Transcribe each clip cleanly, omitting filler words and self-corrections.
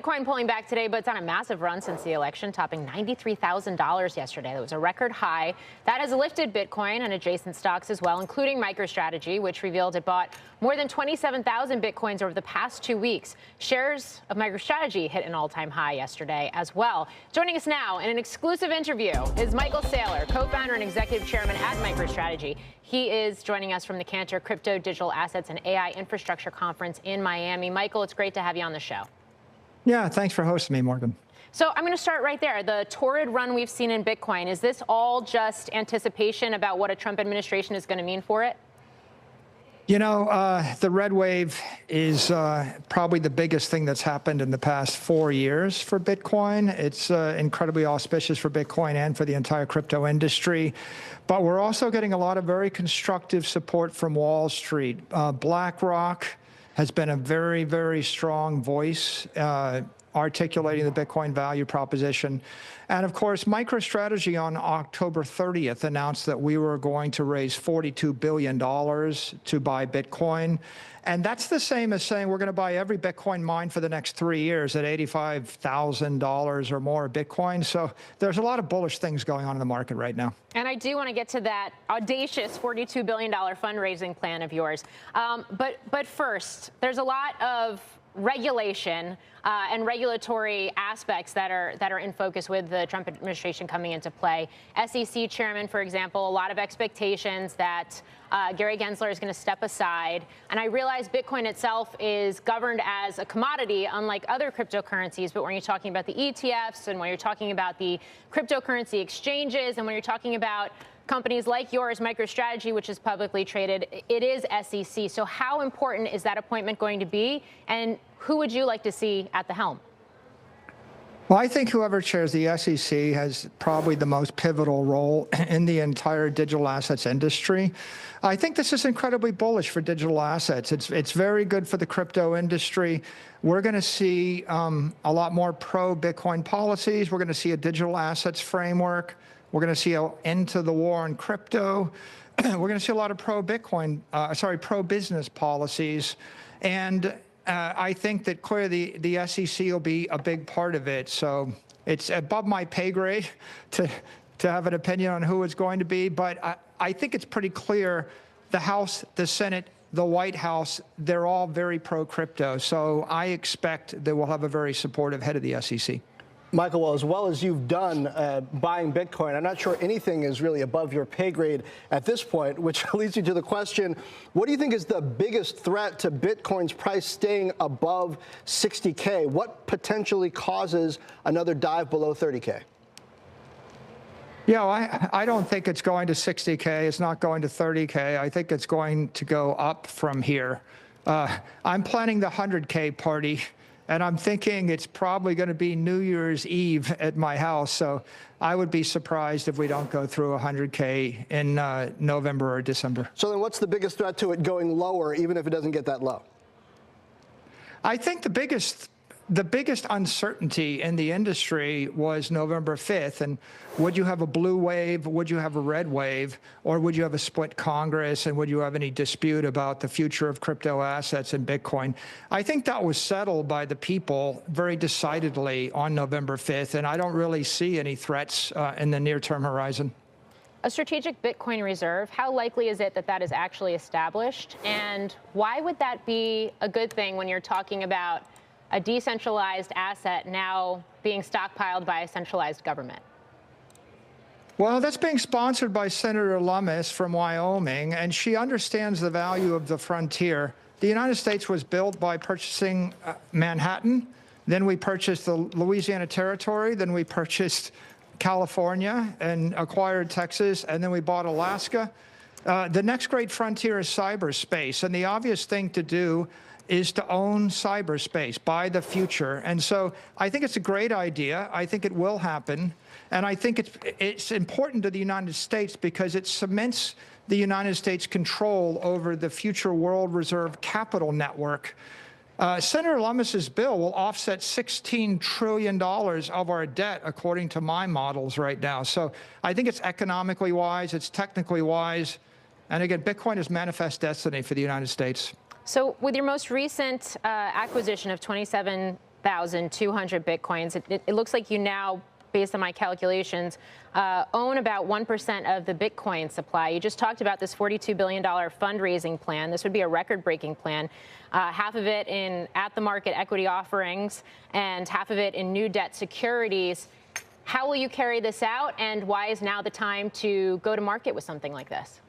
Bitcoin pulling back today, but it's on a massive run since the election, topping $93,000 yesterday. That was a record high. That has lifted Bitcoin and adjacent stocks as well, including MicroStrategy, which revealed it bought more than 27,000 Bitcoins over the past 2 weeks. Shares of MicroStrategy hit an all-time high yesterday as well. Joining us now in an exclusive interview is Michael Saylor, co-founder and executive chairman at MicroStrategy. He is joining us from the Cantor Crypto, Digital Assets, and AI Infrastructure Conference in Miami. Michael, it's great to have you on the show. Yeah, thanks for hosting me, Morgan. So I'm going to start right there. The torrid run we've seen in Bitcoin, is this all just anticipation about what a Trump administration is going to mean for it? You know, the red wave is probably the biggest thing that's happened in the past 4 years for Bitcoin. It's incredibly auspicious for Bitcoin and for the entire crypto industry. But we're also getting a lot of very constructive support from Wall Street. BlackRock has been a very, very strong voice articulating the Bitcoin value proposition. And of course, MicroStrategy on October 30th announced that we were going to raise $42 billion to buy Bitcoin. And that's the same as saying we're going to buy every Bitcoin mine for the next 3 years at $85,000 or more Bitcoin. So there's a lot of bullish things going on in the market right now. And I do want to get to that audacious $42 billion fundraising plan of yours. But first, there's a lot of regulation and regulatory aspects that are in focus with the Trump administration coming into play. SEC chairman, for example, a lot of expectations that Gary Gensler is going to step aside. And I realize Bitcoin itself is governed as a commodity, unlike other cryptocurrencies. But when you're talking about the ETFs and when you're talking about the cryptocurrency exchanges and when you're talking about companies like yours, MicroStrategy, which is publicly traded, it is SEC. So how important is that appointment going to be? And who would you like to see at the helm? Well, I think whoever chairs the SEC has probably the most pivotal role in the entire digital assets industry. I think this is incredibly bullish for digital assets. It's very good for the crypto industry. We're going to see a lot more pro-Bitcoin policies. We're going to see a digital assets framework. We're going to see an end to the war on crypto. We're going to see a lot of pro-business policies. And I think that clearly the SEC will be a big part of it. So it's above my pay grade to have an opinion on who it's going to be. But I think it's pretty clear the House, the Senate, the White House, they're all very pro-crypto. So I expect that we'll have a very supportive head of the SEC. Michael, well, as well as you've done buying Bitcoin, I'm not sure anything is really above your pay grade at this point, which leads you to the question, what do you think is the biggest threat to Bitcoin's price staying above 60K? What potentially causes another dive below 30K? Yeah, I don't think it's going to 60K. It's not going to 30K. I think it's going to go up from here. I'm planning the 100K party. And I'm thinking it's probably going to be New Year's Eve at my house. So I would be surprised if we don't go through 100K in November or December. So then what's the biggest threat to it going lower, even if it doesn't get that low? I think the biggest uncertainty in the industry was November 5th. And would you have a blue wave? Would you have a red wave? Or would you have a split Congress? And would you have any dispute about the future of crypto assets and Bitcoin? I think that was settled by the people very decidedly on November 5th. And I don't really see any threats in the near-term horizon. A strategic Bitcoin reserve, how likely is it that that is actually established? And why would that be a good thing when you're talking about a decentralized asset now being stockpiled by a centralized government? Well, that's being sponsored by Senator Lummis from Wyoming, and she understands the value of the frontier. The United States was built by purchasing Manhattan, then we purchased the Louisiana Territory, then we purchased California and acquired Texas, and then we bought Alaska. The next great frontier is cyberspace, and the obvious thing to do is to own cyberspace, buy the future. And so I think it's a great idea. I think it will happen. And I think it's important to the United States because it cements the United States' control over the future world reserve capital network. Senator Lummis's bill will offset $16 trillion of our debt, according to my models right now. So I think it's economically wise, it's technically wise. And again, Bitcoin is manifest destiny for the United States. So with your most recent acquisition of 27 1,200 Bitcoins. It looks like you now, based on my calculations, own about 1% of the Bitcoin supply. You just talked about this $42 billion fundraising plan. This would be a record-breaking plan. Half of it in at-the-market equity offerings and half of it in new debt securities. How will you carry this out, and why is now the time to go to market with something like this?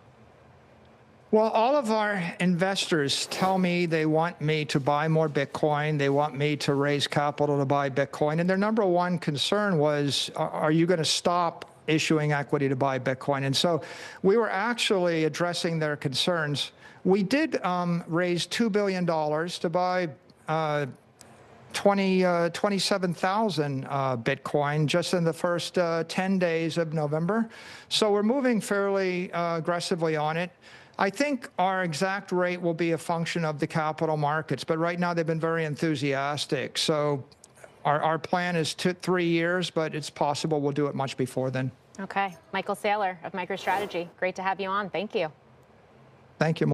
Well, all of our investors tell me they want me to buy more Bitcoin. They want me to raise capital to buy Bitcoin. And their number one concern was, are you going to stop issuing equity to buy Bitcoin? And so we were actually addressing their concerns. We did raise $2 billion to buy 27,000 Bitcoin just in the first 10 days of November. So we're moving fairly aggressively on it. I think our exact rate will be a function of the capital markets, but right now they've been very enthusiastic. So our plan is 3 years, but it's possible we'll do it much before then. Okay. Michael Saylor of MicroStrategy. Great to have you on. Thank you. Thank you.